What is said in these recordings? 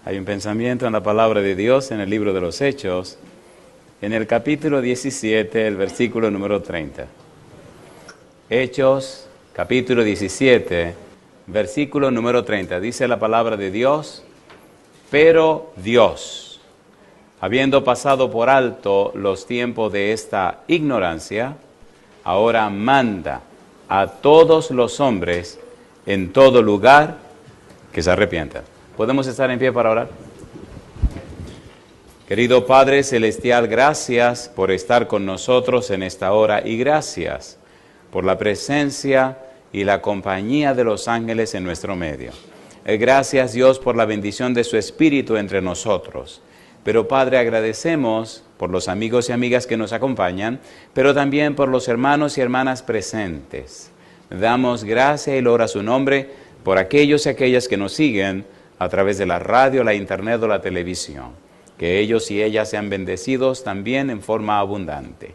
Hay un pensamiento en la palabra de Dios en el libro de los Hechos, en el capítulo 17, el versículo número 30. Hechos, capítulo 17, versículo número 30. Dice la palabra de Dios: pero Dios, habiendo pasado por alto los tiempos de esta ignorancia, ahora manda a todos los hombres en todo lugar que se arrepientan. ¿Podemos estar en pie para orar? Querido Padre Celestial, gracias por estar con nosotros en esta hora y gracias por la presencia y la compañía de los ángeles en nuestro medio. Gracias, Dios, por la bendición de su Espíritu entre nosotros. Pero, Padre, agradecemos por los amigos y amigas que nos acompañan, pero también por los hermanos y hermanas presentes. Damos gracias y loor a su nombre por aquellos y aquellas que nos siguen a través de la radio, la internet o la televisión. Que ellos y ellas sean bendecidos también en forma abundante.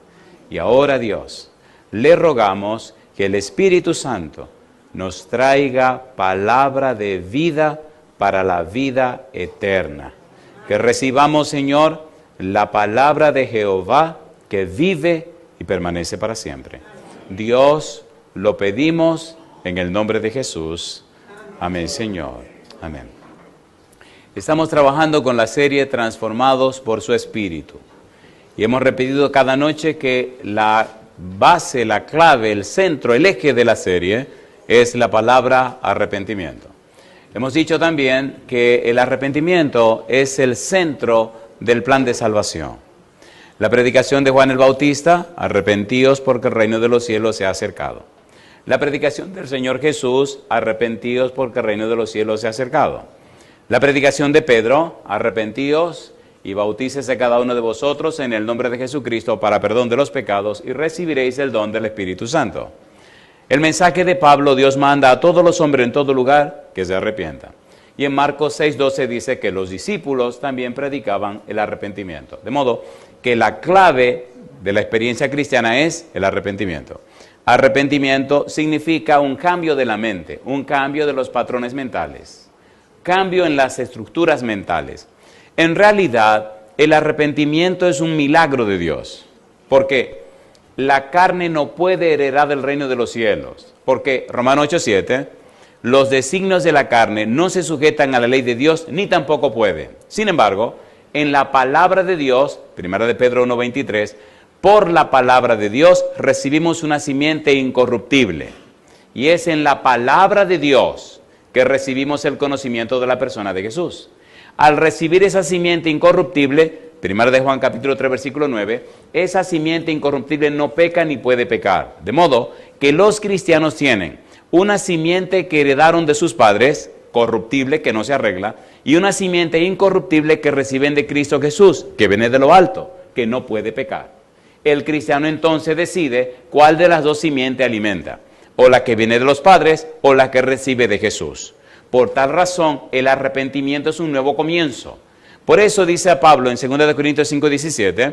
Y ahora, Dios, le rogamos que el Espíritu Santo nos traiga palabra de vida para la vida eterna. Que recibamos, Señor, la palabra de Jehová que vive y permanece para siempre. Dios, lo pedimos en el nombre de Jesús. Amén, Señor. Amén. Estamos trabajando con la serie Transformados por su Espíritu. Y hemos repetido cada noche que la base, la clave, el centro, el eje de la serie es la palabra arrepentimiento. Hemos dicho también que el arrepentimiento es el centro del plan de salvación. La predicación de Juan el Bautista: arrepentíos porque el reino de los cielos se ha acercado. La predicación del Señor Jesús: arrepentíos porque el reino de los cielos se ha acercado. La predicación de Pedro: arrepentíos y bautícese cada uno de vosotros en el nombre de Jesucristo para perdón de los pecados y recibiréis el don del Espíritu Santo. El mensaje de Pablo: Dios manda a todos los hombres en todo lugar que se arrepientan. Y en Marcos 6:12 dice que los discípulos también predicaban el arrepentimiento. De modo que la clave de la experiencia cristiana es el arrepentimiento. Arrepentimiento significa un cambio de la mente, un cambio de los patrones mentales, cambio en las estructuras mentales. En realidad, el arrepentimiento es un milagro de Dios, porque la carne no puede heredar el reino de los cielos, porque Romanos 8:7, los designios de la carne no se sujetan a la ley de Dios, ni tampoco pueden. Sin embargo, en la palabra de Dios, 1 de Pedro 1:23, por la palabra de Dios recibimos una simiente incorruptible, y es en la palabra de Dios que recibimos el conocimiento de la persona de Jesús. Al recibir esa simiente incorruptible, 1 de Juan capítulo 3 versículo 9, esa simiente incorruptible no peca ni puede pecar. De modo que los cristianos tienen una simiente que heredaron de sus padres, corruptible, que no se arregla, y una simiente incorruptible que reciben de Cristo Jesús, que viene de lo alto, que no puede pecar. El cristiano entonces decide cuál de las dos simientes alimenta, o la que viene de los padres, o la que recibe de Jesús. Por tal razón, el arrepentimiento es un nuevo comienzo. Por eso dice a Pablo en 2 Corintios 5:17,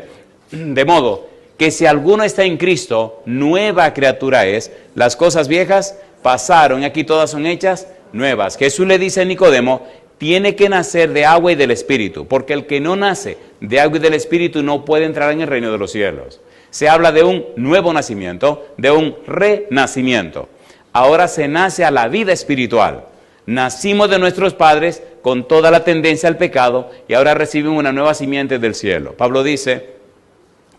de modo que si alguno está en Cristo, nueva criatura es, las cosas viejas pasaron y aquí todas son hechas nuevas. Jesús le dice a Nicodemo: tiene que nacer de agua y del Espíritu, porque el que no nace de agua y del Espíritu no puede entrar en el reino de los cielos. Se habla de un nuevo nacimiento, de un renacimiento. Ahora se nace a la vida espiritual. Nacimos de nuestros padres con toda la tendencia al pecado y ahora recibimos una nueva simiente del cielo. Pablo dice,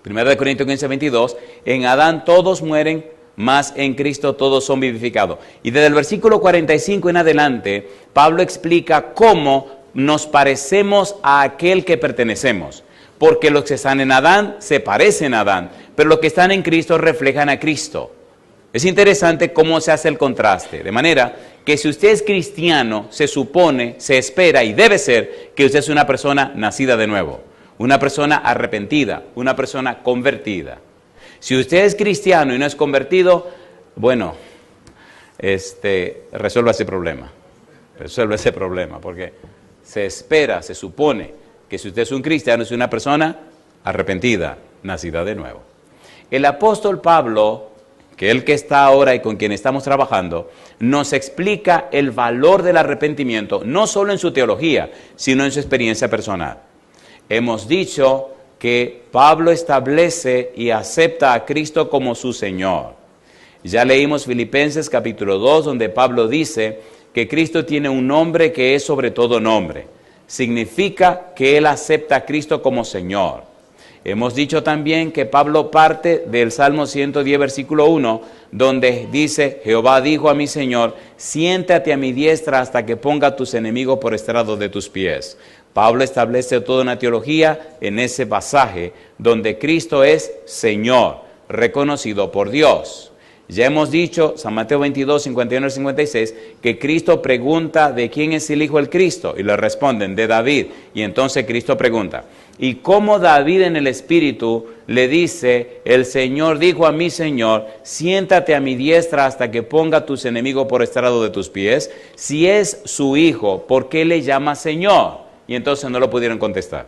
1 Corintios 15:22, en Adán todos mueren, mas en Cristo todos son vivificados. Y desde el versículo 45 en adelante, Pablo explica cómo nos parecemos a aquel que pertenecemos. Porque los que están en Adán se parecen a Adán, pero los que están en Cristo reflejan a Cristo. Es interesante cómo se hace el contraste, de manera que si usted es cristiano, se supone, se espera y debe ser que usted es una persona nacida de nuevo, una persona arrepentida, una persona convertida. Si usted es cristiano y no es convertido, bueno, resuelva ese problema, porque se espera, se supone que si usted es un cristiano, es una persona arrepentida, nacida de nuevo. El apóstol Pablo que el que está ahora y con quien estamos trabajando, nos explica el valor del arrepentimiento, no solo en su teología, sino en su experiencia personal. Hemos dicho que Pablo establece y acepta a Cristo como su Señor. Ya leímos Filipenses capítulo 2, donde Pablo dice que Cristo tiene un nombre que es sobre todo nombre. Significa que él acepta a Cristo como Señor. Hemos dicho también que Pablo parte del Salmo 110, versículo 1, donde dice, Jehová dijo a mi Señor, siéntate a mi diestra hasta que ponga a tus enemigos por estrado de tus pies. Pablo establece toda una teología en ese pasaje, donde Cristo es Señor, reconocido por Dios. Ya hemos dicho, San Mateo 22, 51 y 56, que Cristo pregunta de quién es el Hijo del Cristo, y le responden, de David. Y entonces Cristo pregunta, ¿y cómo David en el Espíritu le dice, el Señor dijo a mi Señor, siéntate a mi diestra hasta que ponga a tus enemigos por estrado de tus pies? Si es su Hijo, ¿por qué le llama Señor? Y entonces no lo pudieron contestar.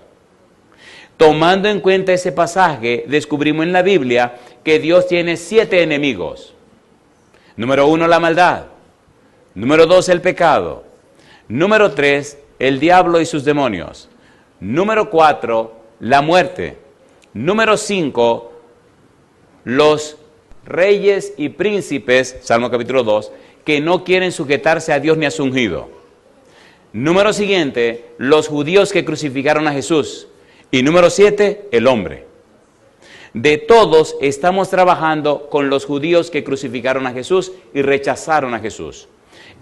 Tomando en cuenta ese pasaje, descubrimos en la Biblia que Dios tiene 7 enemigos. Número 1, la maldad. Número 2, el pecado. Número 3, el diablo y sus demonios. Número 4, la muerte. Número 5, los reyes y príncipes, Salmo capítulo 2, que no quieren sujetarse a Dios ni a su ungido. Número siguiente, los judíos que crucificaron a Jesús. Y número 7, el hombre. De todos estamos trabajando con los judíos que crucificaron a Jesús y rechazaron a Jesús.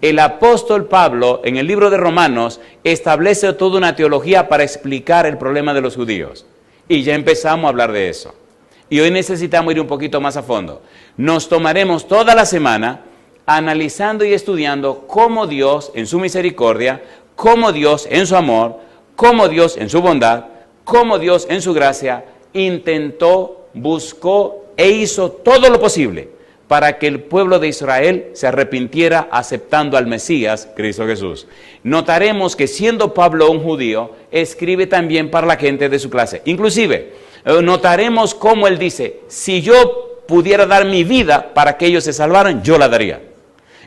El apóstol Pablo, en el libro de Romanos, establece toda una teología para explicar el problema de los judíos. Y ya empezamos a hablar de eso. Y hoy necesitamos ir un poquito más a fondo. Nos tomaremos toda la semana analizando y estudiando cómo Dios, en su misericordia, cómo Dios, en su amor, cómo Dios, en su bondad, cómo Dios, en su gracia, intentó, buscó e hizo todo lo posible para que el pueblo de Israel se arrepintiera aceptando al Mesías, Cristo Jesús. Notaremos que siendo Pablo un judío, escribe también para la gente de su clase. Inclusive, notaremos cómo él dice, si yo pudiera dar mi vida para que ellos se salvaran, yo la daría.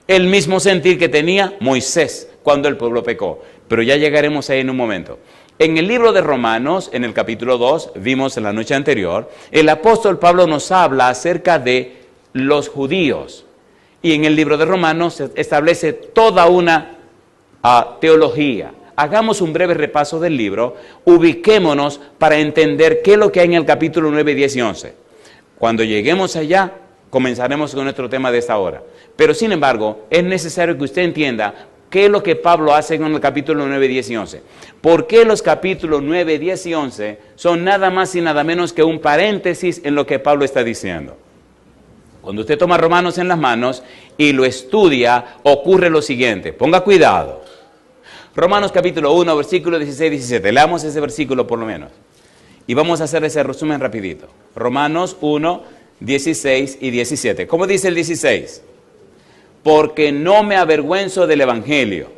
El mismo sentir que tenía Moisés cuando el pueblo pecó. Pero ya llegaremos ahí en un momento. En el libro de Romanos, en el capítulo 2, vimos en la noche anterior, el apóstol Pablo nos habla acerca de los judíos. Y en el libro de Romanos se establece toda una teología. Hagamos un breve repaso del libro, ubiquémonos para entender qué es lo que hay en el capítulo 9, 10 y 11. Cuando lleguemos allá, comenzaremos con nuestro tema de esta hora. Pero sin embargo, es necesario que usted entienda qué es lo que Pablo hace en el capítulo 9, 10 y 11. ¿Por qué los capítulos 9, 10 y 11 son nada más y nada menos que un paréntesis en lo que Pablo está diciendo? Cuando usted toma Romanos en las manos y lo estudia, ocurre lo siguiente. Ponga cuidado. Romanos capítulo 1, versículo 16 y 17. Leamos ese versículo por lo menos. Y vamos a hacer ese resumen rapidito. Romanos 1, 16 y 17. ¿Cómo dice el 16? Porque no me avergüenzo del Evangelio,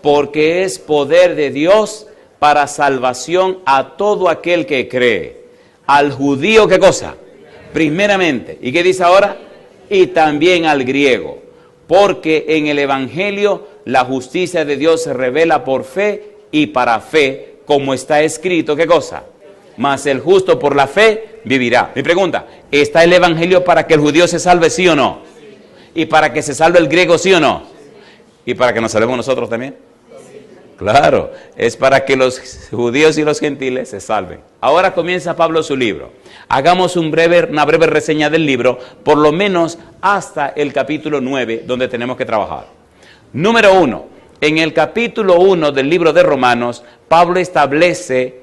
porque es poder de Dios para salvación a todo aquel que cree. Al judío, ¿qué cosa? Primeramente. ¿Y qué dice ahora? Y también al griego. Porque en el Evangelio la justicia de Dios se revela por fe y para fe, como está escrito, ¿qué cosa? Mas el justo por la fe vivirá. Mi pregunta, ¿está el Evangelio para que el judío se salve, sí o no? ¿Y para que se salve el griego, sí o no? ¿Y para que nos salvemos nosotros también? Claro, es para que los judíos y los gentiles se salven. Ahora comienza Pablo su libro. Hagamos una breve reseña del libro, por lo menos hasta el capítulo 9, donde tenemos que trabajar. Número 1, en el capítulo 1 del libro de Romanos, Pablo establece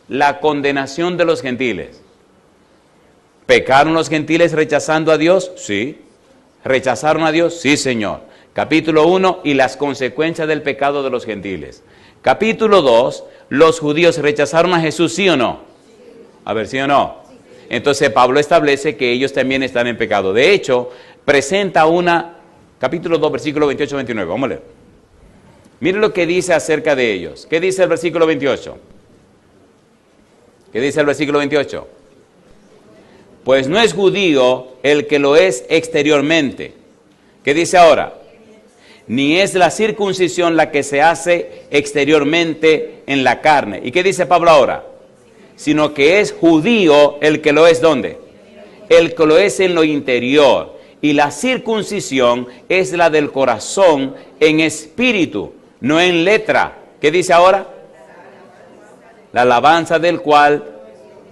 la condenación de los gentiles. ¿Pecaron los gentiles rechazando a Dios? Sí. ¿Rechazaron a Dios? Sí, Señor. Capítulo 1, y las consecuencias del pecado de los gentiles. Capítulo 2, los judíos rechazaron a Jesús, ¿sí o no? A ver, ¿sí o no? Entonces Pablo establece que ellos también están en pecado. De hecho, presenta capítulo 2, versículo 28-29. Vamos a leer. Mire lo que dice acerca de ellos. ¿Qué dice el versículo 28? ¿Qué dice el versículo 28? Pues no es judío el que lo es exteriormente. ¿Qué dice ahora? Ni es la circuncisión la que se hace exteriormente en la carne. ¿Y qué dice Pablo ahora? Sino que es judío el que lo es ¿dónde? El que lo es en lo interior. Y la circuncisión es la del corazón en espíritu, no en letra. ¿Qué dice ahora? La alabanza del cual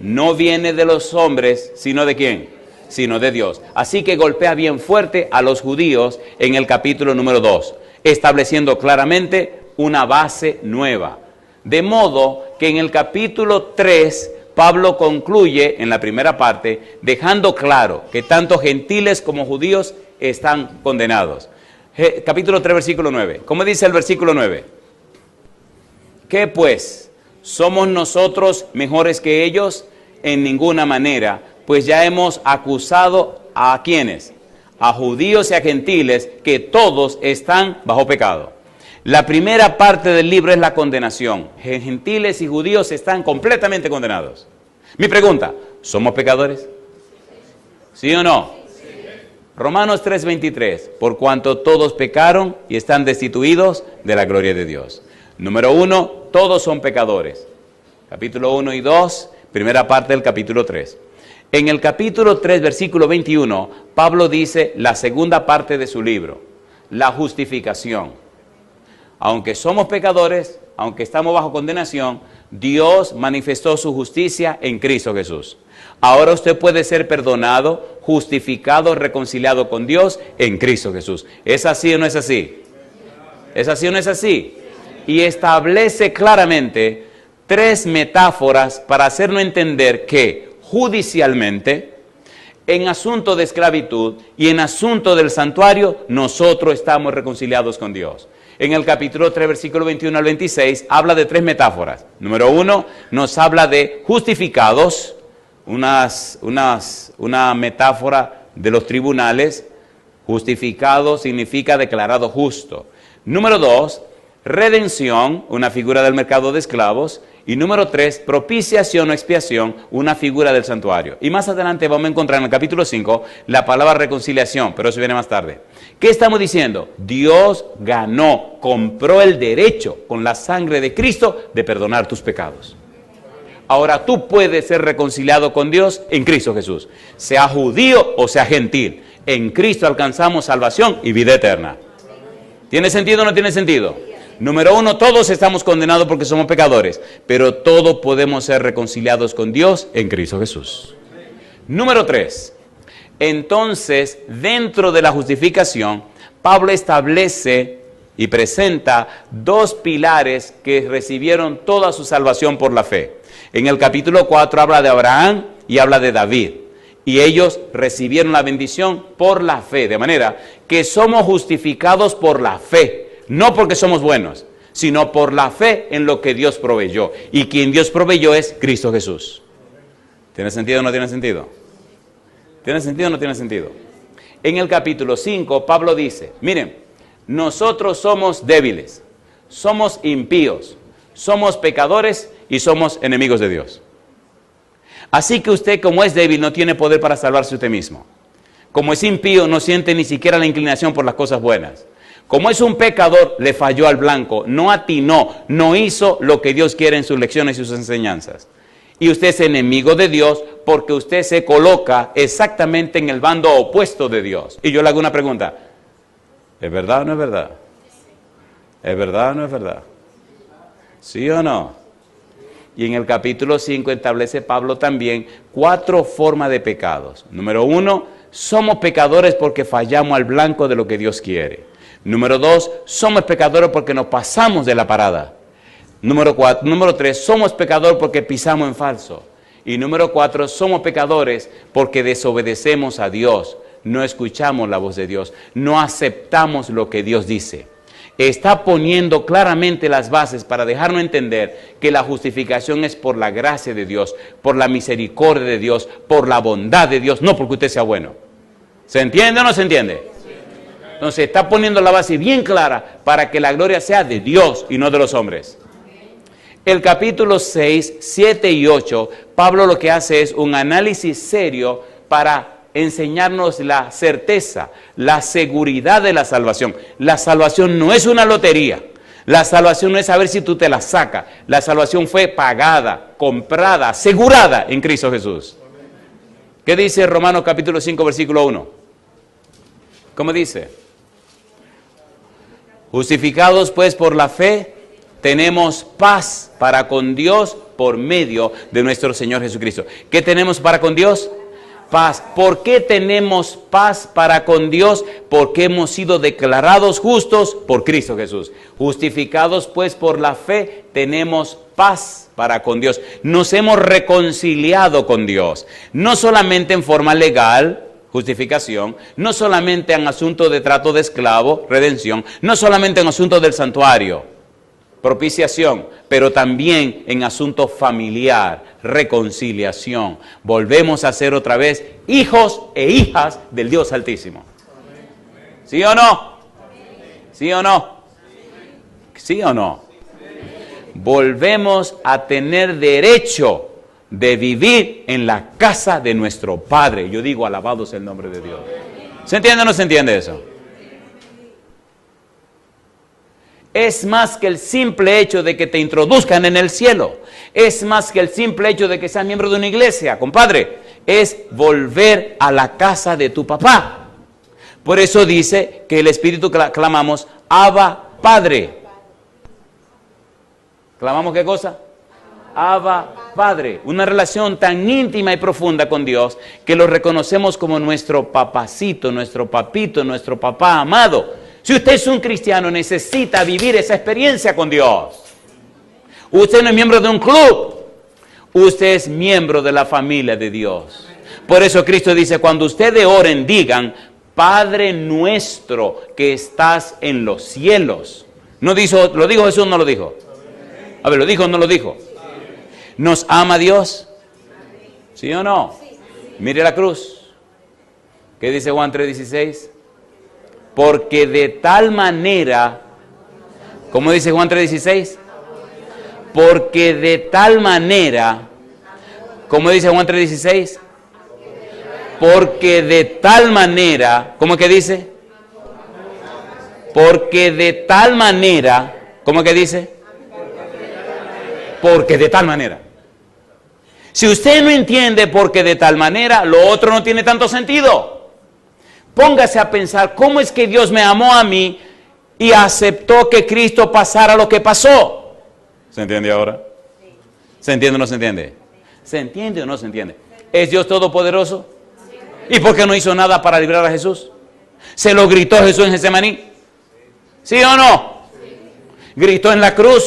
no viene de los hombres, sino ¿de quién? Sino de Dios. Así que golpea bien fuerte a los judíos en el capítulo número 2, estableciendo claramente una base nueva. De modo que en el capítulo 3, Pablo concluye en la primera parte, dejando claro que tanto gentiles como judíos están condenados. Capítulo 3, versículo 9. ¿Cómo dice el versículo 9? ¿Qué pues? ¿Somos nosotros mejores que ellos? En ninguna manera, pues ya hemos acusado a ¿quiénes? A judíos y a gentiles, que todos están bajo pecado. La primera parte del libro es la condenación. Gentiles y judíos están completamente condenados. Mi pregunta, ¿somos pecadores? ¿Sí o no? Sí. Romanos 3:23, por cuanto todos pecaron y están destituidos de la gloria de Dios. Número 1, todos son pecadores. Capítulo 1 y 2, primera parte del capítulo 3. En el capítulo 3, versículo 21, Pablo dice la segunda parte de su libro, la justificación. Aunque somos pecadores, aunque estamos bajo condenación, Dios manifestó su justicia en Cristo Jesús. Ahora usted puede ser perdonado, justificado, reconciliado con Dios en Cristo Jesús. ¿Es así o no es así? ¿Es así o no es así? Y establece claramente 3 metáforas para hacernos entender que judicialmente, en asunto de esclavitud y en asunto del santuario, nosotros estamos reconciliados con Dios. En el capítulo 3, versículo 21 al 26, habla de 3 metáforas. Número 1, nos habla de justificados, una metáfora de los tribunales. Justificado significa declarado justo. Número 2, redención, una figura del mercado de esclavos. Y número 3, propiciación o expiación, una figura del santuario. Y más adelante vamos a encontrar en el capítulo 5 la palabra reconciliación, pero eso viene más tarde. ¿Qué estamos diciendo? Dios ganó, compró el derecho con la sangre de Cristo de perdonar tus pecados. Ahora tú puedes ser reconciliado con Dios en Cristo Jesús, sea judío o sea gentil. En Cristo alcanzamos salvación y vida eterna. ¿Tiene sentido o no tiene sentido? Número 1, todos estamos condenados porque somos pecadores, pero todos podemos ser reconciliados con Dios en Cristo Jesús. Número 3, entonces, dentro de la justificación, Pablo establece y presenta 2 pilares que recibieron toda su salvación por la fe. En el capítulo 4 habla de Abraham y habla de David. Y ellos recibieron la bendición por la fe, de manera que somos justificados por la fe. No porque somos buenos, sino por la fe en lo que Dios proveyó. Y quien Dios proveyó es Cristo Jesús. ¿Tiene sentido o no tiene sentido? ¿Tiene sentido o no tiene sentido? En el capítulo 5, Pablo dice, miren, nosotros somos débiles, somos impíos, somos pecadores y somos enemigos de Dios. Así que usted, como es débil, no tiene poder para salvarse usted mismo. Como es impío, no siente ni siquiera la inclinación por las cosas buenas. Como es un pecador, le falló al blanco, no atinó, no hizo lo que Dios quiere en sus lecciones y sus enseñanzas. Y usted es enemigo de Dios porque usted se coloca exactamente en el bando opuesto de Dios. Y yo le hago una pregunta, ¿es verdad o no es verdad? ¿Es verdad o no es verdad? ¿Sí o no? Y en el capítulo 5 establece Pablo también 4 formas de pecados. Número 1, somos pecadores porque fallamos al blanco de lo que Dios quiere. Número 2, somos pecadores porque nos pasamos de la parada. Número 3, somos pecadores porque pisamos en falso. Y número 4, somos pecadores porque desobedecemos a Dios, no escuchamos la voz de Dios, no aceptamos lo que Dios dice. Está poniendo claramente las bases para dejarnos entender que la justificación es por la gracia de Dios, por la misericordia de Dios, por la bondad de Dios, no porque usted sea bueno. ¿Se entiende o no se entiende? Entonces está poniendo la base bien clara para que la gloria sea de Dios y no de los hombres. El capítulo 6, 7 y 8, Pablo lo que hace es un análisis serio para enseñarnos la certeza, la seguridad de la salvación. La salvación no es una lotería. La salvación no es saber si tú te la sacas. La salvación fue pagada, comprada, asegurada en Cristo Jesús. ¿Qué dice Romanos capítulo 5, versículo 1? ¿Cómo dice? Justificados pues por la fe, tenemos paz para con Dios por medio de nuestro Señor Jesucristo. ¿Qué tenemos para con Dios? Paz. ¿Por qué tenemos paz para con Dios? Porque hemos sido declarados justos por Cristo Jesús. Justificados pues por la fe, tenemos paz para con Dios. Nos hemos reconciliado con Dios. No solamente en forma legal, justificación, no solamente en asunto de trato de esclavo, redención, no solamente en asunto del santuario, propiciación, pero también en asunto familiar, reconciliación. Volvemos a ser otra vez hijos e hijas del Dios Altísimo. ¿Sí o no? ¿Sí o no? ¿Sí o no? Volvemos a tener derecho de vivir en la casa de nuestro Padre. Yo digo, alabado sea el nombre de Dios. ¿Se entiende o no se entiende eso? Es más que el simple hecho de que te introduzcan en el cielo. Es más que el simple hecho de que seas miembro de una iglesia, compadre. Es volver a la casa de tu papá. Por eso dice que el Espíritu clamamos, Abba, Padre. ¿Clamamos qué cosa? Abba, Padre. Una relación tan íntima y profunda con Dios que lo reconocemos como nuestro papacito, nuestro papito, nuestro papá amado. Si usted es un cristiano, necesita vivir esa experiencia con Dios. Usted no es miembro de un club. Usted es miembro de la familia de Dios. Por eso Cristo dice, cuando ustedes oren, digan, Padre nuestro que estás en los cielos. ¿No dijo, lo dijo Jesús o no lo dijo? A ver, ¿lo dijo o no lo dijo? ¿Nos ama Dios? ¿Sí o no? Mire la cruz. ¿Qué dice Juan 3:16? Porque de tal manera, ¿cómo dice Juan 3:16? Porque de tal manera, ¿cómo dice Juan 3:16? Porque de tal manera, ¿cómo que dice? Porque de tal manera, ¿cómo que dice? Porque de tal manera. Si usted no entiende porque de tal manera, lo otro no tiene tanto sentido. Póngase a pensar, ¿cómo es que Dios me amó a mí y aceptó que Cristo pasara lo que pasó? ¿Se entiende ahora? ¿Se entiende o no se entiende? ¿Se entiende o no se entiende? ¿Es Dios todopoderoso? ¿Y por qué no hizo nada para librar a Jesús? ¿Se lo gritó Jesús en Getsemaní? ¿Sí o no? ¿Gritó en la cruz?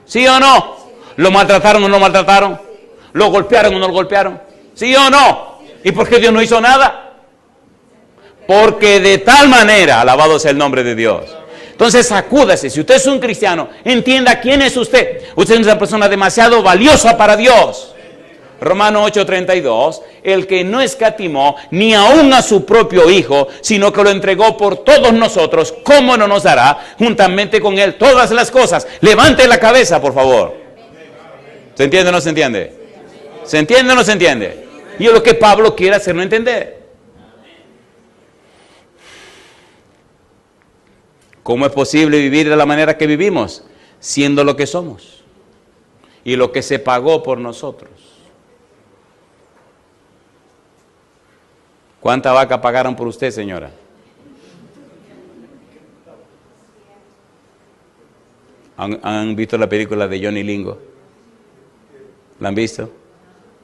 ¿Sí o no? ¿Lo maltrataron o no lo maltrataron? ¿Lo golpearon o no lo golpearon? ¿Sí o no? ¿Y por qué Dios no hizo nada? Porque de tal manera, alabado sea el nombre de Dios. Entonces sacúdase, si usted es un cristiano, entienda quién es usted. Usted es una persona demasiado valiosa para Dios. Romanos 8:32, el que no escatimó ni aún a su propio Hijo, sino que lo entregó por todos nosotros, ¿cómo no nos dará juntamente con Él todas las cosas? Levante la cabeza, por favor. ¿Se entiende o no se entiende? ¿Se entiende o no se entiende? Y es lo que Pablo quiere hacernos entender. ¿Cómo es posible vivir de la manera que vivimos? Siendo lo que somos y lo que se pagó por nosotros. ¿Cuánta vaca pagaron por usted, señora? ¿Han visto la película de Johnny Lingo? ¿La han visto?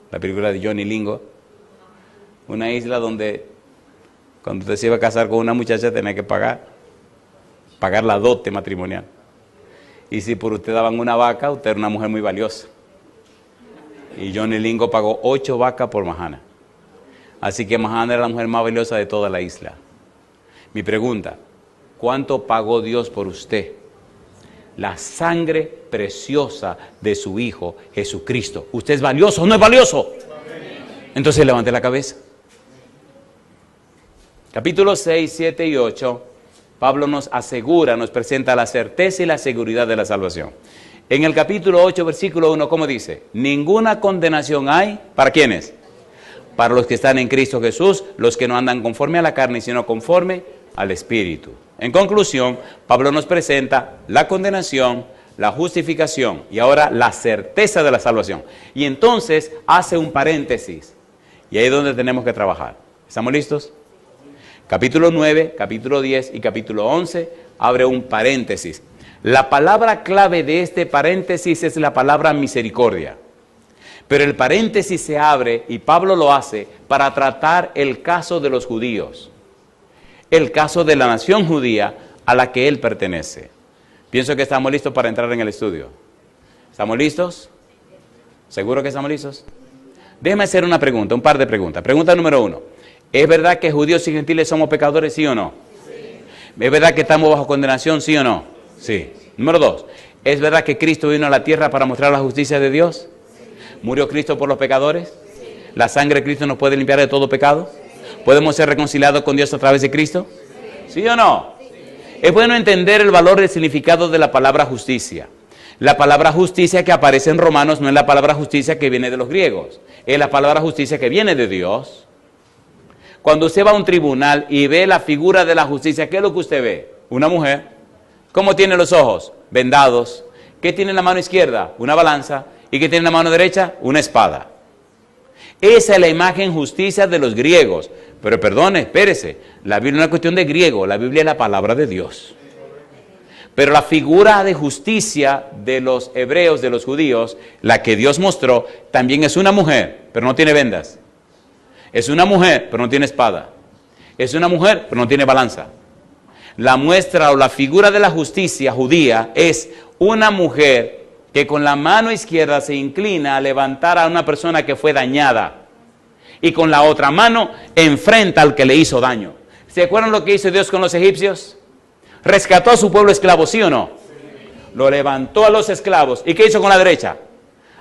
La película de Johnny Lingo. Una isla donde cuando usted se iba a casar con una muchacha tenía que pagar la dote matrimonial. Y si por usted daban una vaca, usted era una mujer muy valiosa. Y Johnny Lingo pagó 8 vacas por Mahana. Así que Mahana era la mujer más valiosa de toda la isla. Mi pregunta, ¿cuánto pagó Dios por usted? La sangre preciosa de su Hijo Jesucristo. ¿Usted es valioso o no es valioso? Entonces levante la cabeza. Capítulos 6, 7 y 8. Pablo nos asegura, nos presenta la certeza y la seguridad de la salvación. En el capítulo 8, versículo 1, ¿cómo dice? Ninguna condenación hay, ¿para quiénes? para los que están en Cristo Jesús, los que no andan conforme a la carne, sino conforme al Espíritu. En conclusión, Pablo nos presenta la condenación, la justificación y ahora la certeza de la salvación. Y entonces hace un paréntesis. Y ahí es donde tenemos que trabajar. ¿Estamos listos? Capítulo 9, capítulo 10 y capítulo 11 abre un paréntesis. La palabra clave de este paréntesis es la palabra misericordia. Pero el paréntesis se abre, y Pablo lo hace, para tratar el caso de los judíos. El caso de la nación judía a la que él pertenece. Pienso que estamos listos para entrar en el estudio. ¿Estamos listos? ¿Seguro que estamos listos? Déjeme hacer una pregunta, un par de preguntas. Pregunta número 1. ¿Es verdad que judíos y gentiles somos pecadores, sí o no? Sí. ¿Es verdad que estamos bajo condenación, sí o no? Sí. Número 2. ¿Es verdad que Cristo vino a la tierra para mostrar la justicia de Dios? ¿Murió Cristo por los pecadores? ¿La sangre de Cristo nos puede limpiar de todo pecado? ¿Podemos ser reconciliados con Dios a través de Cristo? ¿Sí o no? Es bueno entender el valor y el significado de la palabra justicia. La palabra justicia que aparece en Romanos no es la palabra justicia que viene de los griegos. Es la palabra justicia que viene de Dios. Cuando usted va a un tribunal y ve la figura de la justicia, ¿qué es lo que usted ve? Una mujer. ¿Cómo tiene los ojos? Vendados. ¿Qué tiene en la mano izquierda? Una balanza. ¿Y qué tiene en la mano derecha? Una espada. Esa es la imagen justicia de los griegos. Pero perdone, espérese. La Biblia no es cuestión de griego. La Biblia es la palabra de Dios. Pero la figura de justicia de los hebreos, de los judíos, la que Dios mostró, también es una mujer, pero no tiene vendas. Es una mujer, pero no tiene espada. Es una mujer, pero no tiene balanza. La muestra o la figura de la justicia judía es una mujer que con la mano izquierda se inclina a levantar a una persona que fue dañada y con la otra mano enfrenta al que le hizo daño. ¿Se acuerdan lo que hizo Dios con los egipcios? Rescató a su pueblo esclavo, ¿sí o no? Lo levantó a los esclavos. ¿Y qué hizo con la derecha?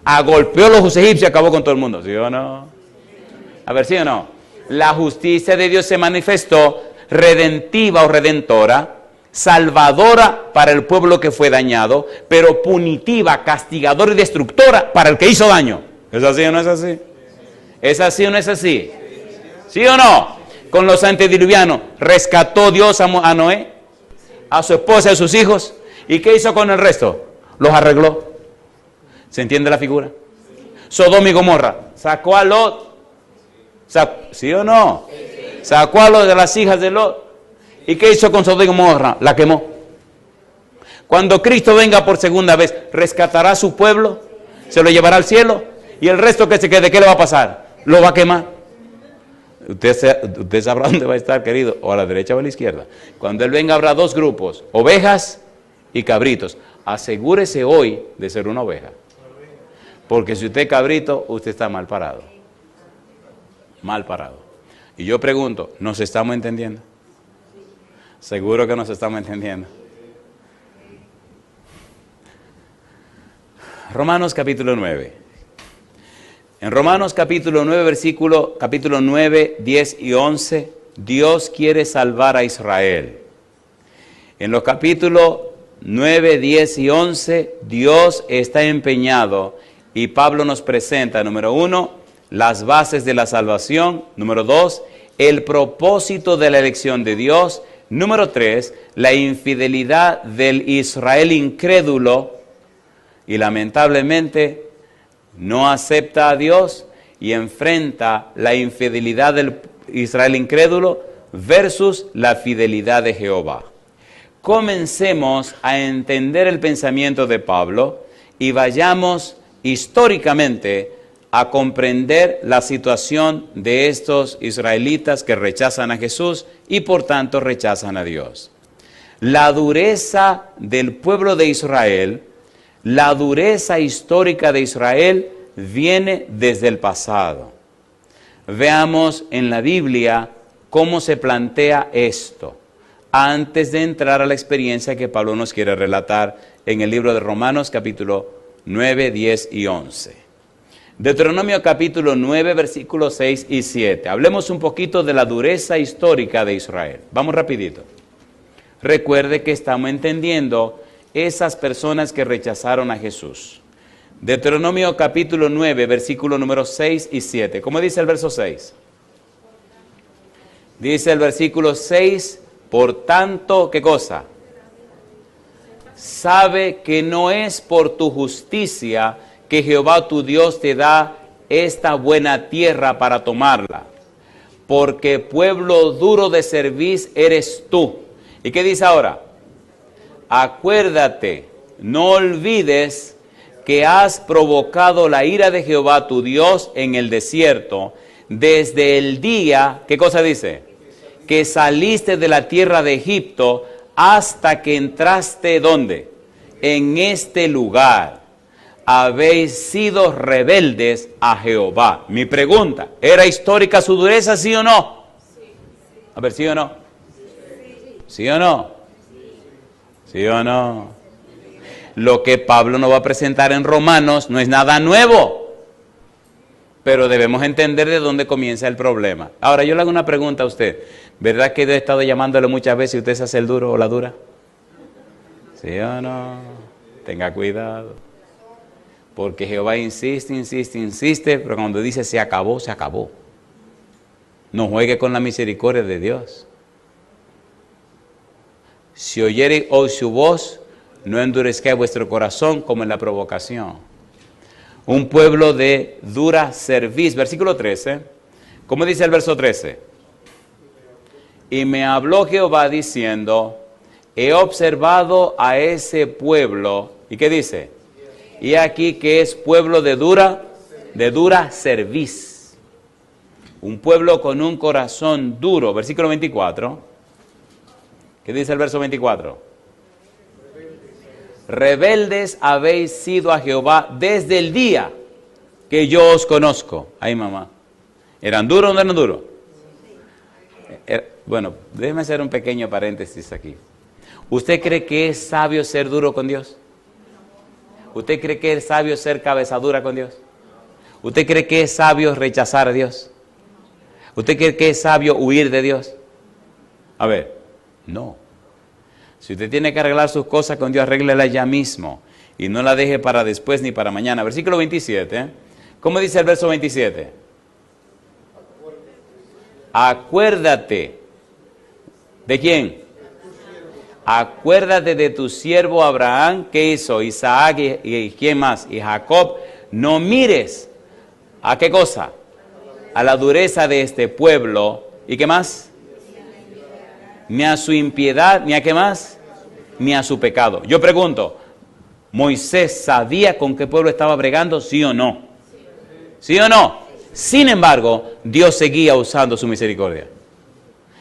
Agolpeó a los egipcios y acabó con todo el mundo, ¿sí o no? A ver, ¿sí o no? La justicia de Dios se manifestó redentiva o redentora, salvadora para el pueblo que fue dañado, pero punitiva, castigadora y destructora para el que hizo daño. ¿Es así o no es así? ¿Es así o no es así? ¿Sí o no? Con los antediluvianos, rescató Dios a Noé, a su esposa y a sus hijos. ¿Y qué hizo con el resto? Los arregló. ¿Se entiende la figura? Sodoma y Gomorra, sacó a Lot. ¿Sí o no? Sacó a Lot de las hijas de Lot. ¿Y qué hizo con Sodoma y Gomorra? La quemó. Cuando Cristo venga por segunda vez, rescatará a su pueblo, se lo llevará al cielo, y el resto que se quede, ¿qué le va a pasar? Lo va a quemar. Usted sabrá dónde va a estar, querido, o a la derecha o a la izquierda. Cuando Él venga habrá dos grupos, ovejas y cabritos. Asegúrese hoy de ser una oveja. Porque si usted es cabrito, usted está mal parado. Mal parado. Y yo pregunto, ¿nos estamos entendiendo? Seguro que nos estamos entendiendo. Romanos capítulo 9. En Romanos capítulo 9, capítulo 9, 10 y 11, Dios quiere salvar a Israel. En los capítulos 9, 10 y 11, Dios está empeñado y Pablo nos presenta, número 1, las bases de la salvación, número 2, el propósito de la elección de Dios, número 3, la infidelidad del Israel incrédulo y lamentablemente no acepta a Dios y enfrenta la infidelidad del Israel incrédulo versus la fidelidad de Jehová. Comencemos a entender el pensamiento de Pablo y vayamos históricamente a comprender la situación de estos israelitas que rechazan a Jesús y por tanto rechazan a Dios. La dureza del pueblo de Israel, la dureza histórica de Israel viene desde el pasado. Veamos en la Biblia cómo se plantea esto, antes de entrar a la experiencia que Pablo nos quiere relatar en el libro de Romanos capítulo 9, 10 y 11. Deuteronomio capítulo 9, versículos 6 y 7. Hablemos un poquito de la dureza histórica de Israel. Vamos rapidito. Recuerde que estamos entendiendo esas personas que rechazaron a Jesús. Deuteronomio capítulo 9, versículo número 6 y 7. ¿Cómo dice el verso 6? Dice el versículo 6, por tanto, ¿qué cosa? Sabe que no es por tu justicia que Jehová tu Dios te da esta buena tierra para tomarla, porque pueblo duro de cerviz eres tú. ¿Y qué dice ahora? Acuérdate, no olvides que has provocado la ira de Jehová tu Dios en el desierto, desde el día, ¿qué cosa dice? Que saliste de la tierra de Egipto hasta que entraste, ¿dónde? En este lugar. Habéis sido rebeldes a Jehová. Mi pregunta, ¿era histórica su dureza, sí o no? A ver, ¿sí o no? ¿Sí o no? ¿Sí o no? Lo que Pablo nos va a presentar en Romanos no es nada nuevo, pero debemos entender de dónde comienza el problema. Ahora, yo le hago una pregunta a usted. ¿Verdad que yo he estado llamándole muchas veces y usted se hace el duro o la dura? ¿Sí o no? Tenga cuidado. Porque Jehová insiste, insiste, insiste, pero cuando dice se acabó, se acabó. No juegue con la misericordia de Dios. Si oyereis hoy su voz, no endurezcáis vuestro corazón como en la provocación. Un pueblo de dura cerviz. Versículo 13. ¿Cómo dice el verso 13? Y me habló Jehová diciendo, he observado a ese pueblo. ¿Y qué dice? Y aquí que es pueblo de dura cerviz. Un pueblo con un corazón duro. Versículo 24. ¿Qué dice el verso 24? Rebeldes habéis sido a Jehová desde el día que yo os conozco. Ay, mamá. ¿Eran duros o no eran duros? Bueno, déjeme hacer un pequeño paréntesis aquí. ¿Usted cree que es sabio ser duro con Dios? ¿Usted cree que es sabio ser cabezadura con Dios? ¿Usted cree que es sabio rechazar a Dios? ¿Usted cree que es sabio huir de Dios? A ver, no. Si usted tiene que arreglar sus cosas con Dios, arréglela ya mismo. Y no la deje para después ni para mañana. Versículo 27. ¿Cómo dice el verso 27? Acuérdate. ¿De quién? Acuérdate de tu siervo Abraham, ¿qué hizo? Isaac y ¿quién más? Y Jacob. No mires. ¿A qué cosa? A la dureza de este pueblo. ¿Y qué más? Ni a su impiedad, ni a qué más, ni a su pecado. Yo pregunto, ¿Moisés sabía con qué pueblo estaba bregando? ¿Sí o no? ¿Sí o no? Sin embargo, Dios seguía usando su misericordia.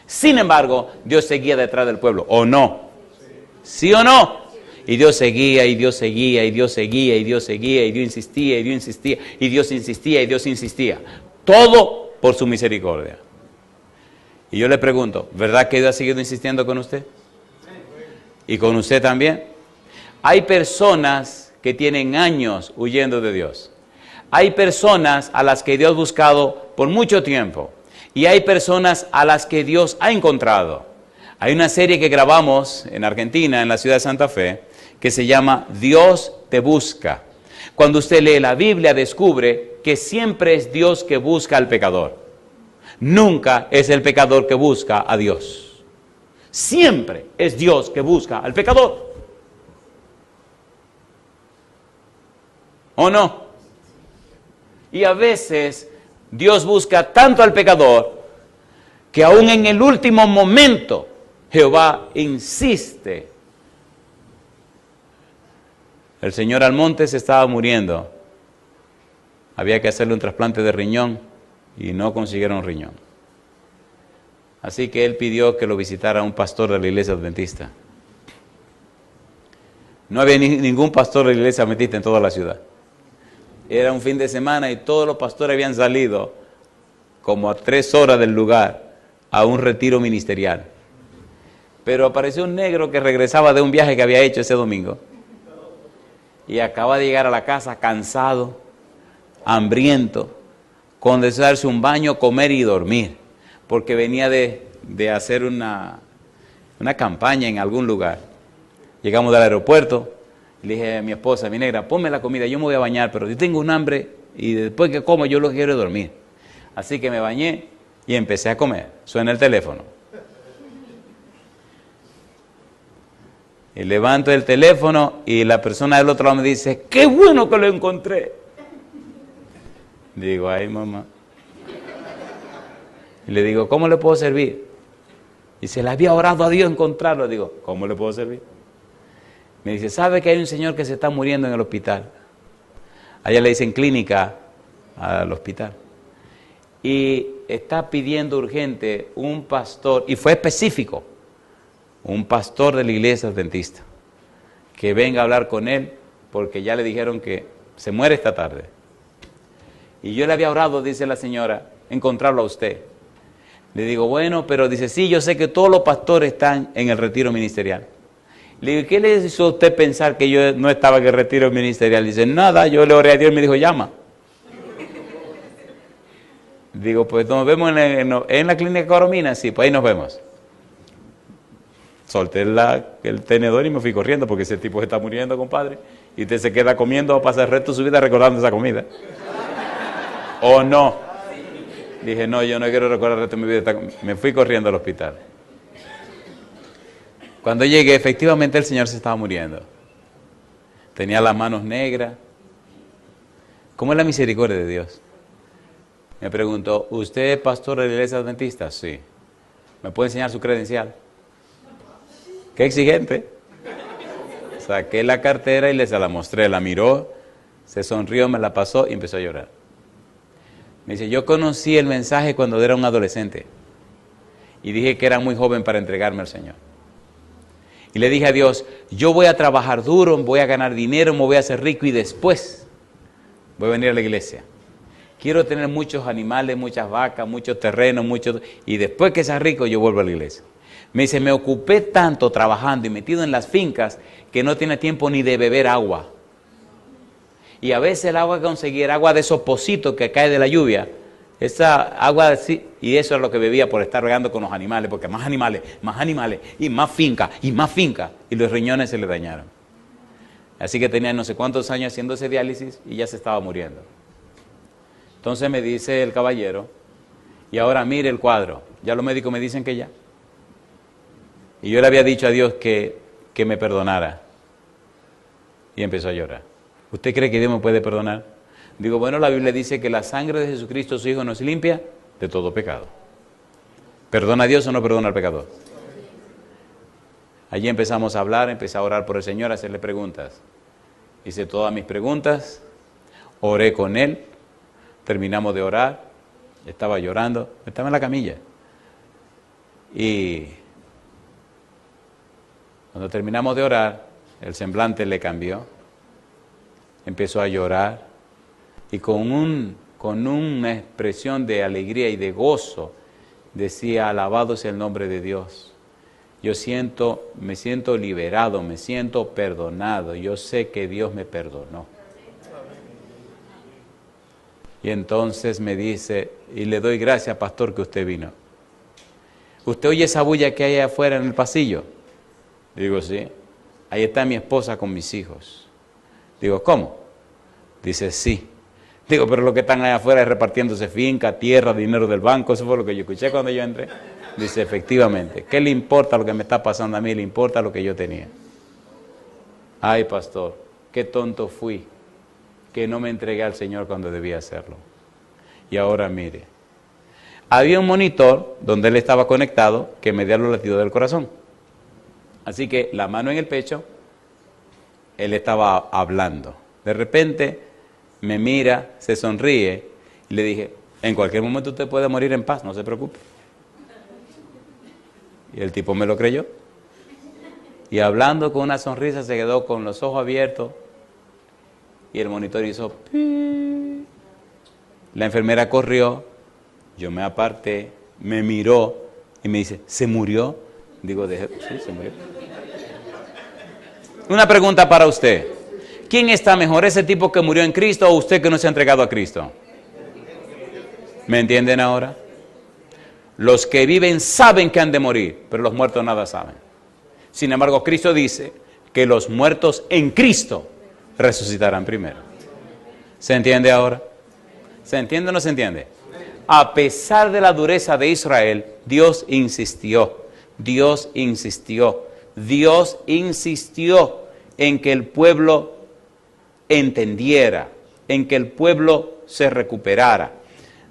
Sin embargo, Dios seguía detrás del pueblo, ¿o no? ¿Sí o no? Y Dios seguía, y Dios seguía, y Dios seguía, y Dios seguía, y Dios insistía, y Dios insistía, y Dios insistía, y Dios insistía. Todo por su misericordia. Y yo le pregunto, ¿verdad que Dios ha seguido insistiendo con usted? ¿Y con usted también? Hay personas que tienen años huyendo de Dios. Hay personas a las que Dios ha buscado por mucho tiempo. Y hay personas a las que Dios ha encontrado. Hay una serie que grabamos en Argentina, en la ciudad de Santa Fe, que se llama Dios te busca. Cuando usted lee la Biblia, descubre que siempre es Dios que busca al pecador. Nunca es el pecador que busca a Dios. Siempre es Dios que busca al pecador. ¿O no? Y a veces Dios busca tanto al pecador que aún en el último momento Jehová insiste. El señor Almonte se estaba muriendo. Había que hacerle un trasplante de riñón y no consiguieron riñón. Así que él pidió que lo visitara un pastor de la iglesia adventista. No había ningún pastor de la iglesia adventista en toda la ciudad. Era un fin de semana y todos los pastores habían salido como a 3 horas del lugar a un retiro ministerial. Pero apareció un negro que regresaba de un viaje que había hecho ese domingo y acaba de llegar a la casa cansado, hambriento, con deseo de darse un baño, comer y dormir, porque venía de hacer una campaña en algún lugar. Llegamos al aeropuerto, Le dije a mi esposa, mi negra, ponme la comida, yo me voy a bañar, pero yo tengo un hambre y después que como yo lo quiero dormir. Así que me bañé y empecé a comer. Suena el teléfono. Y levanto el teléfono y la persona del otro lado me dice, ¡qué bueno que lo encontré! Digo, ay mamá. Y le digo, ¿cómo le puedo servir? Y se le había orado a Dios encontrarlo. Digo, ¿cómo le puedo servir? Me dice, ¿sabe que hay un señor que se está muriendo en el hospital? Allá le dicen clínica al hospital. Y está pidiendo urgente un pastor, y fue específico, un pastor de la iglesia adventista, que venga a hablar con él, porque ya le dijeron que se muere esta tarde. Y yo le había orado, dice la señora, encontrarlo a usted. Le digo, bueno, pero dice, sí, yo sé que todos los pastores están en el retiro ministerial. Le digo, ¿qué le hizo a usted pensar que yo no estaba en el retiro ministerial? Dice, nada, yo le oré a Dios y me dijo, llama. Digo, pues nos vemos en la clínica Coromina, sí, pues ahí nos vemos. Solté el tenedor y me fui corriendo porque ese tipo se está muriendo, compadre. Y usted se queda comiendo, va a pasar el resto de su vida recordando esa comida. ¿O no? Dije, no, yo no quiero recordar el resto de mi vida. Me fui corriendo al hospital. Cuando llegué, efectivamente el señor se estaba muriendo. Tenía las manos negras. ¿Cómo es la misericordia de Dios? Me preguntó, ¿usted es pastor de la iglesia adventista? Sí. ¿Me puede enseñar su credencial? Qué exigente. Saqué la cartera y se la mostré. La miró, se sonrió, me la pasó y empezó a llorar. Me dice, yo conocí el mensaje cuando era un adolescente. Y dije que era muy joven para entregarme al Señor. Y le dije a Dios, yo voy a trabajar duro, voy a ganar dinero, me voy a hacer rico y después voy a venir a la iglesia. Quiero tener muchos animales, muchas vacas, muchos terrenos, y después que sea rico yo vuelvo a la iglesia. Me dice, me ocupé tanto trabajando y metido en las fincas que no tiene tiempo ni de beber agua. Y a veces el agua que conseguía era agua de esos pocitos que cae de la lluvia. Esa agua así, y eso es lo que bebía por estar regando con los animales, porque más animales, y más finca, y los riñones se le dañaron. Así que tenía no sé cuántos años haciendo ese diálisis y ya se estaba muriendo. Entonces me dice el caballero, y ahora mire el cuadro, ya los médicos me dicen que ya. Y yo le había dicho a Dios que me perdonara. Y empezó a llorar. ¿Usted cree que Dios me puede perdonar? Digo, bueno, la Biblia dice que la sangre de Jesucristo, su Hijo, nos limpia de todo pecado. ¿Perdona a Dios o no perdona al pecador? Allí empezamos a hablar, empecé a orar por el Señor, a hacerle preguntas. Hice todas mis preguntas, oré con él, terminamos de orar, estaba llorando, estaba en la camilla. Y cuando terminamos de orar, el semblante le cambió, empezó a llorar y con una expresión de alegría y de gozo decía, alabado sea el nombre de Dios. Me siento liberado, me siento perdonado, yo sé que Dios me perdonó. Y entonces me dice, y le doy gracias, pastor, que usted vino. ¿Usted oye esa bulla que hay afuera en el pasillo? Digo, sí. Ahí está mi esposa con mis hijos. Digo, ¿cómo? Dice, sí. Digo, pero lo que están allá afuera es repartiéndose finca, tierra, dinero del banco. Eso fue lo que yo escuché cuando yo entré. Dice, efectivamente, ¿qué le importa lo que me está pasando a mí? Le importa lo que yo tenía. Ay, pastor, qué tonto fui, que no me entregué al Señor cuando debía hacerlo. Y ahora mire, había un monitor donde él estaba conectado que medía los latidos del corazón. Así que la mano en el pecho, él estaba hablando. De repente me mira, se sonríe y le dije, en cualquier momento usted puede morir en paz, no se preocupe. Y el tipo me lo creyó. Y hablando con una sonrisa se quedó con los ojos abiertos y el monitor hizo pi. La enfermera corrió, yo me aparté, me miró y me dice, ¿se murió? Digo, sí, se murió. Una pregunta para usted. ¿Quién está mejor, ese tipo que murió en Cristo o usted que no se ha entregado a Cristo? ¿Me entienden ahora? Los que viven saben que han de morir, pero los muertos nada saben. Sin embargo, Cristo dice que los muertos en Cristo resucitarán primero. ¿Se entiende ahora? ¿Se entiende o no se entiende? A pesar de la dureza de Israel, Dios insistió en que el pueblo entendiera, en que el pueblo se recuperara.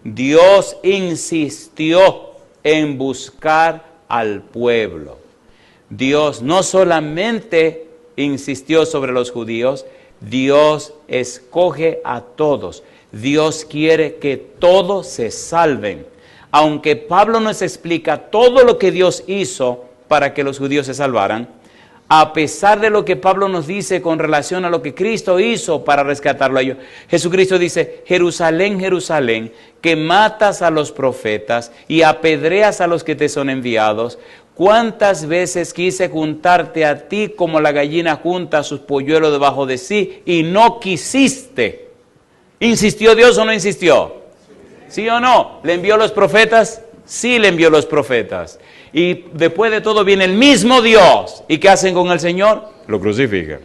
Dios insistió en buscar al pueblo. Dios no solamente insistió sobre los judíos, Dios escoge a todos. Dios quiere que todos se salven. Aunque Pablo nos explica todo lo que Dios hizo para que los judíos se salvaran, a pesar de lo que Pablo nos dice con relación a lo que Cristo hizo para rescatarlo a ellos, Jesucristo dice: Jerusalén, Jerusalén, que matas a los profetas y apedreas a los que te son enviados, ¿cuántas veces quise juntarte a ti como la gallina junta a sus polluelos debajo de sí y no quisiste? ¿Insistió Dios o no insistió? ¿Sí o no? ¿Le envió los profetas? Sí, le envió los profetas. Y después de todo viene el mismo Dios. ¿Y qué hacen con el Señor? Lo crucifican.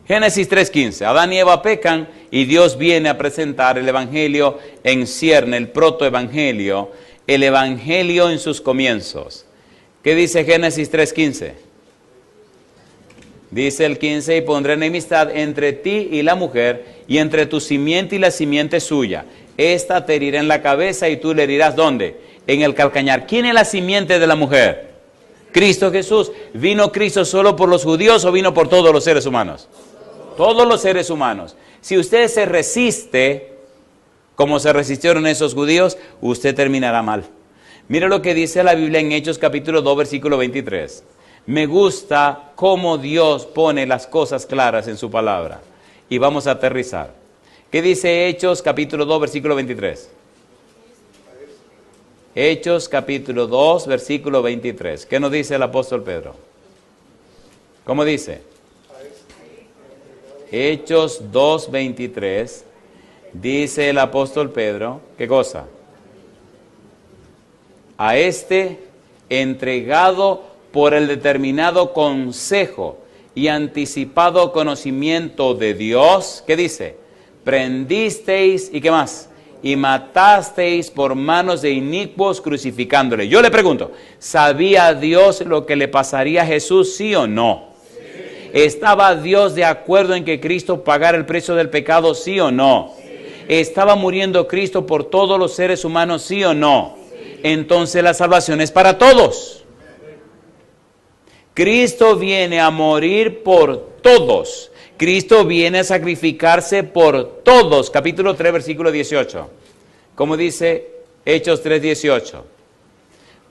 Génesis 3:15. Adán y Eva pecan y Dios viene a presentar el Evangelio en cierne, el protoevangelio, el Evangelio en sus comienzos. ¿Qué dice Génesis 3:15? Dice el 15: y pondré enemistad entre ti y la mujer, y entre tu simiente y la simiente suya. Esta te herirá en la cabeza y tú le herirás, ¿dónde? En el calcañar. ¿Quién es la simiente de la mujer? Cristo Jesús. ¿Vino Cristo solo por los judíos o vino por todos los seres humanos? Todos los seres humanos. Si usted se resiste, como se resistieron esos judíos, usted terminará mal. Mire lo que dice la Biblia en Hechos capítulo 2, versículo 23. Me gusta cómo Dios pone las cosas claras en su palabra. Y vamos a aterrizar. ¿Qué dice Hechos capítulo 2, versículo 23? Hechos capítulo 2, versículo 23. ¿Qué nos dice el apóstol Pedro? ¿Cómo dice? Hechos 2, 23. Dice el apóstol Pedro, ¿qué cosa? A este entregado por el determinado consejo y anticipado conocimiento de Dios, ¿qué dice? Prendisteis, ¿y qué más? Y matasteis por manos de inicuos crucificándole. Yo le pregunto, ¿sabía Dios lo que le pasaría a Jesús, sí o no? Sí. ¿Estaba Dios de acuerdo en que Cristo pagara el precio del pecado, sí o no? Sí. ¿Estaba muriendo Cristo por todos los seres humanos, sí o no? Sí. Entonces la salvación es para todos. Cristo viene a morir por todos. Cristo viene a sacrificarse por todos. Capítulo 3, versículo 18. Como dice Hechos 3, 18.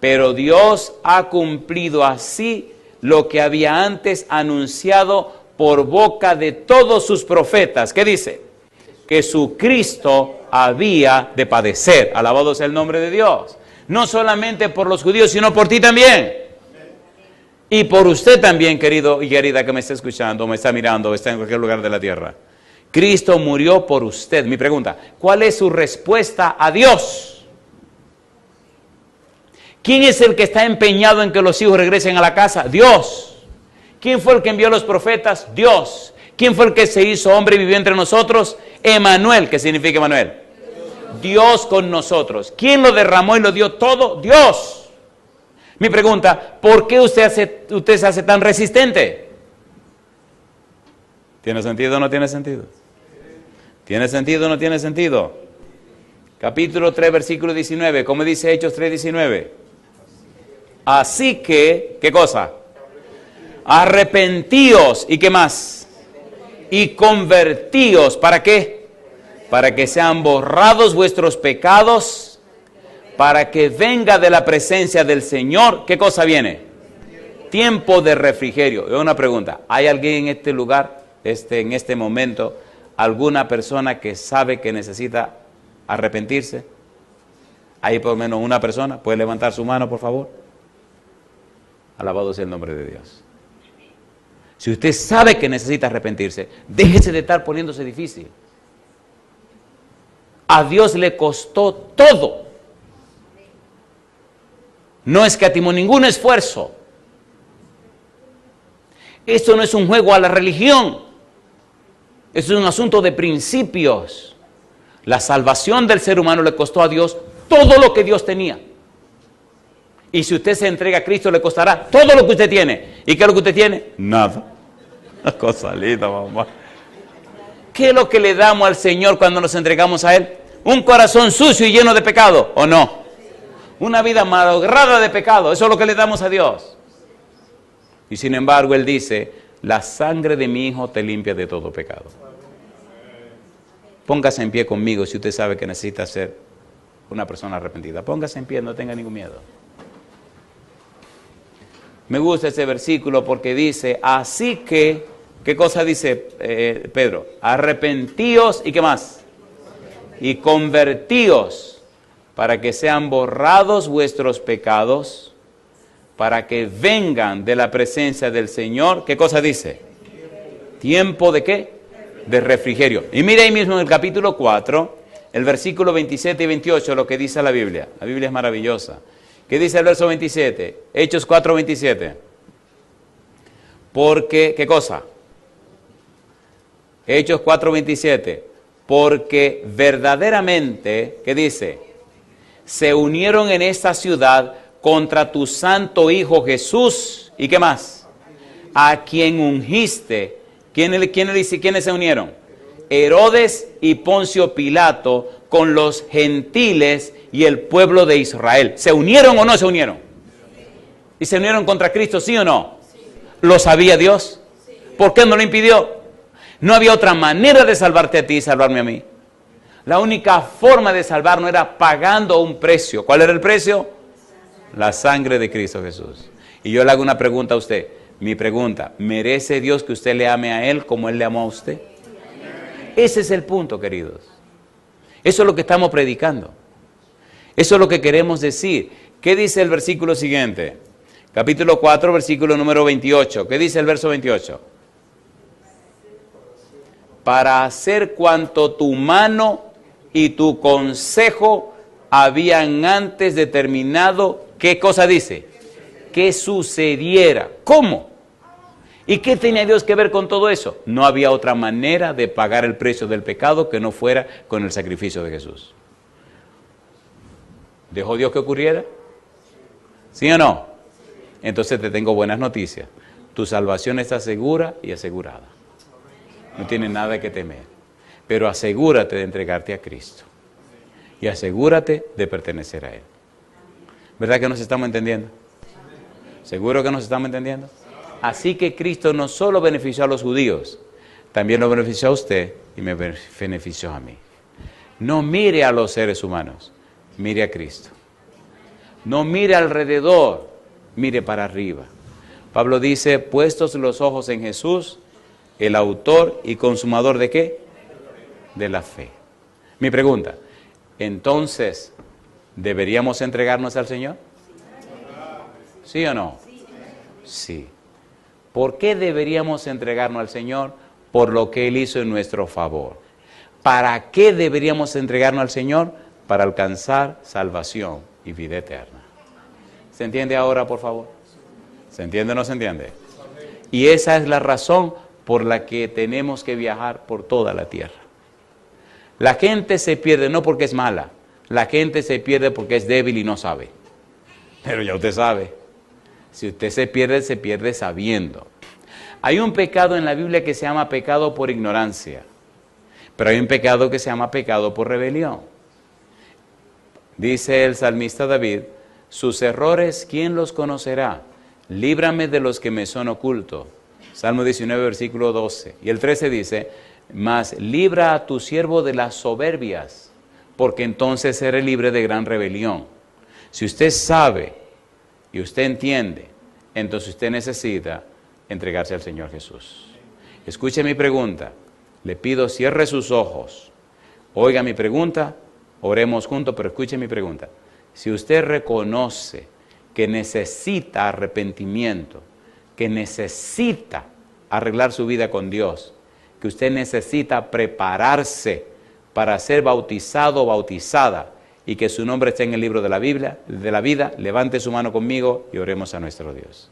Pero Dios ha cumplido así lo que había antes anunciado por boca de todos sus profetas. ¿Qué dice? Que su Cristo había de padecer. Alabado sea el nombre de Dios. No solamente por los judíos, sino por ti también. Y por usted también, querido y querida que me está escuchando, me está mirando, o está en cualquier lugar de la tierra. Cristo murió por usted. Mi pregunta, ¿cuál es su respuesta a Dios? ¿Quién es el que está empeñado en que los hijos regresen a la casa? Dios. ¿Quién fue el que envió a los profetas? Dios. ¿Quién fue el que se hizo hombre y vivió entre nosotros? Emmanuel. ¿Qué significa Emmanuel? Dios con nosotros. ¿Quién lo derramó y lo dio todo? Dios. Mi pregunta, ¿por qué usted se hace tan resistente? ¿Tiene sentido o no tiene sentido? ¿Tiene sentido o no tiene sentido? Capítulo 3, versículo 19. ¿Cómo dice Hechos 3, 19? Así que, ¿qué cosa? Arrepentíos. ¿Y qué más? Y convertíos. ¿Para qué? Para que sean borrados vuestros pecados, para que venga de la presencia del Señor. ¿Qué cosa viene? Tiempo de refrigerio. Es una pregunta. ¿Hay alguien en este lugar, en este momento, alguna persona que sabe que necesita arrepentirse? ¿Hay por lo menos una persona? ¿Puede levantar su mano, por favor? Alabado sea el nombre de Dios. Si usted sabe que necesita arrepentirse, déjese de estar poniéndose difícil. A Dios le costó todo. No escatimó ningún esfuerzo. Esto no es un juego a la religión. Esto es un asunto de principios. La salvación del ser humano le costó a Dios todo lo que Dios tenía. Y si usted se entrega a Cristo, le costará todo lo que usted tiene. ¿Y qué es lo que usted tiene? Nada. Una cosa linda, mamá. ¿Qué es lo que le damos al Señor cuando nos entregamos a Él? Un corazón sucio y lleno de pecado, ¿o no? Una vida malograda de pecado, eso es lo que le damos a Dios. Y sin embargo, Él dice, la sangre de mi Hijo te limpia de todo pecado. Póngase en pie conmigo si usted sabe que necesita ser una persona arrepentida. Póngase en pie, no tenga ningún miedo. Me gusta ese versículo porque dice, así que, ¿qué cosa dice Pedro? Arrepentíos y ¿qué más? Y convertíos para que sean borrados vuestros pecados, para que vengan de la presencia del Señor. ¿Qué cosa dice? ¿Tiempo de qué? De refrigerio. Y mire ahí mismo en el capítulo 4, el versículo 27 y 28, lo que dice la Biblia. La Biblia es maravillosa. ¿Qué dice el verso 27? Hechos 4, 27. Porque, ¿qué cosa? Hechos 4, 27. Porque verdaderamente, ¿qué dice? Se unieron en esta ciudad contra tu santo Hijo Jesús. ¿Y qué más? A quien ungiste. ¿Quiénes se unieron? Herodes y Poncio Pilato con los gentiles y el pueblo de Israel. ¿Se unieron o no se unieron? ¿Y se unieron contra Cristo, sí o no? ¿Lo sabía Dios? ¿Por qué no lo impidió? No había otra manera de salvarte a ti y salvarme a mí. La única forma de salvarnos era pagando un precio. ¿Cuál era el precio? La sangre de Cristo Jesús. Y yo le hago una pregunta a usted. Mi pregunta, ¿merece Dios que usted le ame a Él como Él le amó a usted? Ese es el punto, queridos. Eso es lo que estamos predicando. Eso es lo que queremos decir. ¿Qué dice el versículo siguiente? Capítulo 4, versículo número 28. ¿Qué dice el verso 28? Para hacer cuanto tu mano y tu consejo habían antes determinado, ¿qué cosa dice? Que sucediera. ¿Cómo? ¿Y qué tenía Dios que ver con todo eso? No había otra manera de pagar el precio del pecado que no fuera con el sacrificio de Jesús. ¿Dejó Dios que ocurriera? ¿Sí o no? Entonces te tengo buenas noticias. Tu salvación está segura y asegurada. No tienes nada que temer. Pero asegúrate de entregarte a Cristo. Y asegúrate de pertenecer a Él. ¿Verdad que nos estamos entendiendo? ¿Seguro que nos estamos entendiendo? Así que Cristo no solo benefició a los judíos, también lo benefició a usted y me benefició a mí. No mire a los seres humanos, mire a Cristo. No mire alrededor, mire para arriba. Pablo dice, puestos los ojos en Jesús, el autor y consumador ¿de qué? De la fe. Mi pregunta, entonces, ¿deberíamos entregarnos al Señor? ¿Sí o no? Sí. ¿Por qué deberíamos entregarnos al Señor? Por lo que Él hizo en nuestro favor. ¿Para qué deberíamos entregarnos al Señor? Para alcanzar salvación y vida eterna. ¿Se entiende ahora, por favor? ¿Se entiende o no se entiende? Y esa es la razón por la que tenemos que viajar por toda la tierra. La gente se pierde no porque es mala, la gente se pierde porque es débil y no sabe. Pero ya usted sabe. Si usted se pierde sabiendo. Hay un pecado en la Biblia que se llama pecado por ignorancia. Pero hay un pecado que se llama pecado por rebelión. Dice el salmista David, sus errores, ¿quién los conocerá? Líbrame de los que me son ocultos. Salmo 19, versículo 12. Y el 13 dice, mas libra a tu siervo de las soberbias, porque entonces seré libre de gran rebelión. Si usted sabe y usted entiende, entonces usted necesita entregarse al Señor Jesús. Escuche mi pregunta. Le pido cierre sus ojos. Oiga mi pregunta, oremos juntos, pero escuche mi pregunta. Si usted reconoce que necesita arrepentimiento, que necesita arreglar su vida con Dios, que usted necesita prepararse para ser bautizado o bautizada, y que su nombre esté en el libro de la Biblia, de la vida, levante su mano conmigo y oremos a nuestro Dios.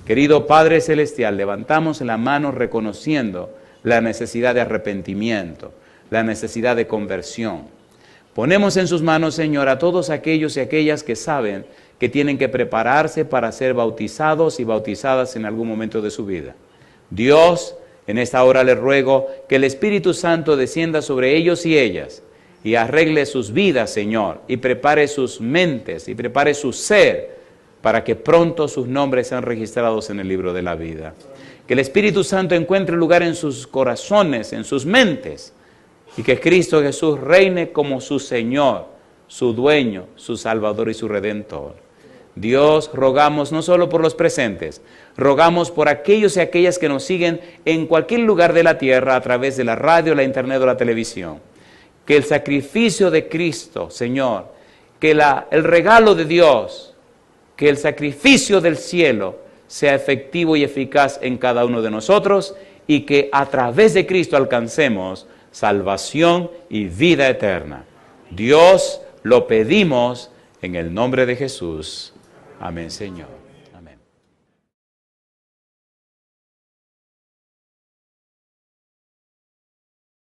Querido Padre Celestial, levantamos la mano reconociendo la necesidad de arrepentimiento, la necesidad de conversión. Ponemos en sus manos, Señor, a todos aquellos y aquellas que saben que tienen que prepararse para ser bautizados y bautizadas en algún momento de su vida. Dios, en esta hora les ruego que el Espíritu Santo descienda sobre ellos y ellas y arregle sus vidas, Señor, y prepare sus mentes y prepare su ser para que pronto sus nombres sean registrados en el libro de la vida. Que el Espíritu Santo encuentre lugar en sus corazones, en sus mentes, y que Cristo Jesús reine como su Señor, su dueño, su Salvador y su Redentor. Dios, rogamos no solo por los presentes, rogamos por aquellos y aquellas que nos siguen en cualquier lugar de la tierra a través de la radio, la internet o la televisión. Que el sacrificio de Cristo, Señor, que el regalo de Dios, que el sacrificio del cielo sea efectivo y eficaz en cada uno de nosotros y que a través de Cristo alcancemos salvación y vida eterna. Dios, lo pedimos en el nombre de Jesús. Amén, Señor.